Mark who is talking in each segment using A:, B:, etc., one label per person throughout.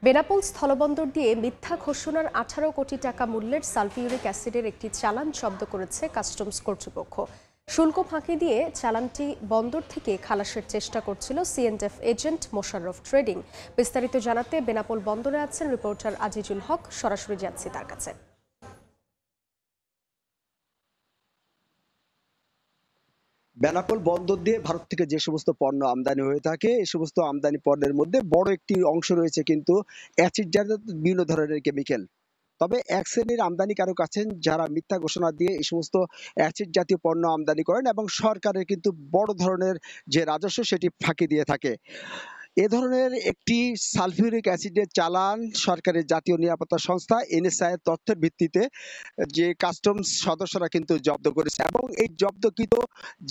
A: বেনাপোল স্থলবন্দর দিয়ে মিথ্যা ঘোষণার 18 কোটি টাকা মূল্যের সালফিউরিক অ্যাসিডের একটি চালান জব্দ করেছে কাস্টমস কর্তৃপক্ষ। শুল্ক ফাঁকি দিয়ে চালানটি বন্দর থেকে খালাসের চেষ্টা করছিল সিএনএফ এজেন্ট মোশাররফ ট্রেডিং। বিস্তারিত জানাতে বেনাপোল বন্দরে আছেন রিপোর্টার আজিজুল হক, সরাসরি যাচ্ছি তার কাছে।
B: বেনাপোল বন্দর দিয়ে ভারত থেকে যে সমস্ত পণ্য আমদানি হয়ে থাকে এই সমস্ত আমদানি পণ্যের মধ্যে বড় একটি অংশ রয়েছে কিন্তু অ্যাসিড জাতীয় বিভিন্ন ধরনের কেমিক্যাল। তবে এক শ্রেণীর আমদানিকারক আছেন যারা মিথ্যা ঘোষণা দিয়ে এই সমস্ত অ্যাসিড জাতীয় পণ্য আমদানি করেন এবং সরকারের কিন্তু বড় ধরনের যে রাজস্ব সেটি ফাঁকি দিয়ে থাকে। এ ধরনের একটি সালফিউরিক অ্যাসিডের চালান সরকারের জাতীয় নিরাপত্তা সংস্থা এনএসআই এর তথ্যের ভিত্তিতে যে কাস্টমস সদস্যরা কিন্তু জব্দ করেছে এবং এই জব্দকৃত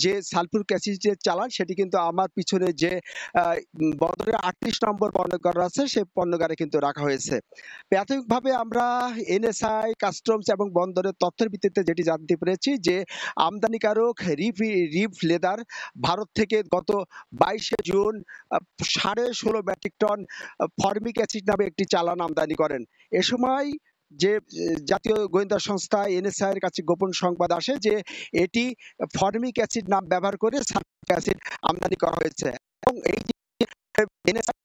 B: যে সালফিউরিক অ্যাসিডের চালান সেটি কিন্তু আমার পিছনে যে বন্দরের 38 নম্বর পণ্যগার আছে সেই পণ্যগারে কিন্তু রাখা হয়েছে। প্রাথমিকভাবে আমরা এনএসআই, কাস্টমস এবং বন্দরের তথ্যের ভিত্তিতে যেটি জানতে পেরেছি যে আমদানিকারক রিভ লেদার ভারত থেকে গত 22শে June 16.5 metric ton formic acid নামে একটি চালান আমদানি করেন। এ সময় যে জাতীয় গোয়েন্দা সংস্থা এনএসআই এর কাছে গোপন সংবাদ আসে যে এটি ফরমিক অ্যাসিড নাম ব্যবহার করে সালফিউরিক অ্যাসিড আমদানি করা হয়েছে এবং এই যে এনএসআই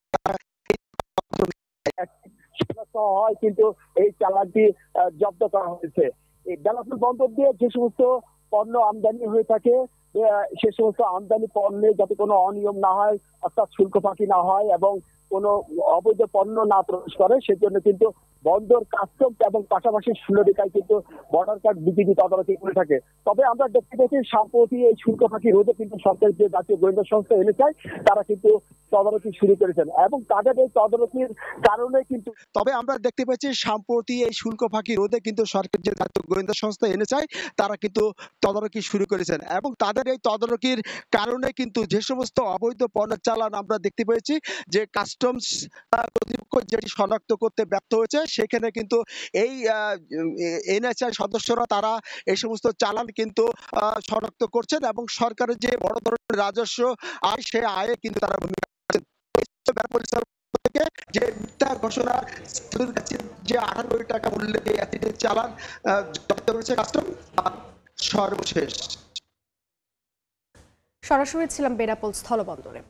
C: হয় কিন্তু এই চালানটি জব্দ করা হয়েছে। এই বেনাপোল বন্দর দিয়ে যে সমস্ত পণ্য আমদানি হয়ে থাকে সে সমস্ত আমদানি পণ্যে যাতে কোনো অনিয়ম না হয়, অর্থাৎ শুল্ক ফাঁকি না হয় এবং কোনো অবৈধ পণ্য না প্রবেশ করে সেজন্য কিন্তু বন্দর কাস্টমস এবং পাশাপাশি শুল্কায় কিন্তু বর্ডার গার্ড বিজিবি তদারকি করে থাকে। তবে আমরা দেখতে পেয়েছি সম্প্রতি এই শুল্ক ফাঁকি রোধে কিন্তু সরকারের যে জাতীয় গোয়েন্দা সংস্থা এনএসআই তারা কিন্তু তদারকি শুরু করেছেন এবং তাদের এই তদারকির কারণে কিন্তু
B: তবে আমরা দেখতে পাচ্ছি সম্প্রতি এই শুল্ক ফাঁকি রোধে কিন্তু সরকার যে জাতীয় গোয়েন্দা সংস্থা এনেছে তারা কিন্তু তদারকি শুরু করেছেন এবং তাদের এই তদারকির কারণে কিন্তু যে সমস্ত অবৈধ পণ্য চালান আমরা দেখতে পেয়েছি যে কাস্টমস কর্তৃপক্ষ যেটি শনাক্ত করতে ব্যর্থ হয়েছে সেখানে কিন্তু এই এনএসআই সদস্যরা তারা এই সমস্ত চালান কিন্তু শনাক্ত করছেন এবং সরকারের যে বড় ধরনের রাজস্ব আয় সেই আয়ে কিন্তু তারা ভূমিকা থেকে যে মিথ্যা ঘোষণা যে 18 কোটি টাকা মূল্যের এই অ্যাসিডের চালান জব্দ করেছে কাস্টম। সর্বশেষ
A: সরাসরি ছিলাম বেনাপোল স্থলবন্দরে।